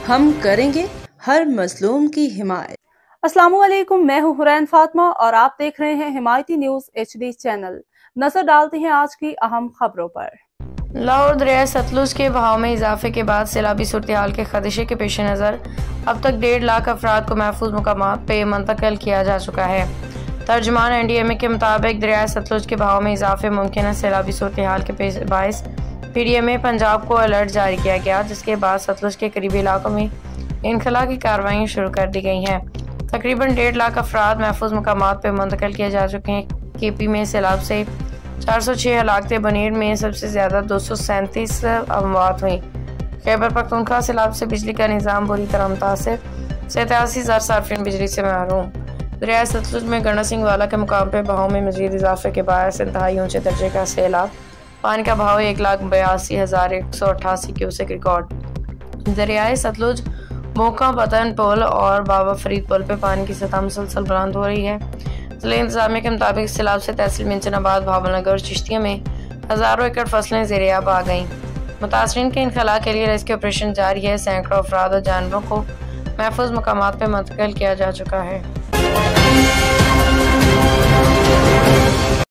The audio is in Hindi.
हम करेंगे हर मजलूम की हिमायत। अस्सलामुअलैकुम, मैं हूं हुरैन फातिमा और आप देख रहे हैं हिमायती न्यूज HD चैनल। नजर डालते हैं आज की अहम खबरों पर। लाहौर दरिया सतलुज के बहाव में इजाफे के बाद सैलाबी सूरत-ए-हाल के खदशे के पेश नज़र अब तक 1.5 लाख अफराद को महफूज मुकामात पे मुंतकिल किया जा चुका है। तर्जुमान NDMA के मुताबिक दरिया सतलुज के बहाव में इजाफे मुमकिन सैलाबी सूरत-ए-हाल के बायस PDMA पंजाब को अलर्ट जारी किया गया, जिसके बाद सतलुज के करीबी इलाकों में इनखला की कार्रवाई शुरू कर दी गई हैं। तकरीबन 1.5 लाख अफराद महफूज मुकामात पर मुंतकिल किए जा चुके हैं। KP में सैलाब से 406 हलाकतें, बनेर में सबसे ज़्यादा 237 अमवात हुई। खैबर पख्तूनख्वा सैलाब से बिजली का निज़ाम बुरी तरह मुतासिर, 87,000 सार्फिन बिजली से महरूम। दरिया सतलुज में गणा सिंह वाला के मुकाम पर बहाव में मजीद इजाफे के बायस इंतहाई ऊंचे दर्जे का सैलाब, पानी का बहाव 1,82,188 क्यूसेक रिकॉर्ड। दरियाए सतलुज मोका पतन पुल और बाबा फरीद पुल पे पानी की सतह मुसलसल बुलंद हो रही है। जिला इंतजामिया के मुताबिक सैलाब से तहसील मिंचनाबाद, भावलनगर और चिश्तिया में हज़ारों एकड़ फसलें ज़ेर-ए-आब आ गईं। मुतासरीन के इनखला के लिए रेस्क्यू ऑपरेशन जारी है। सैकड़ों अफराद और जानवरों को महफूज मकामात पर मुंतकिल किया जा चुका है।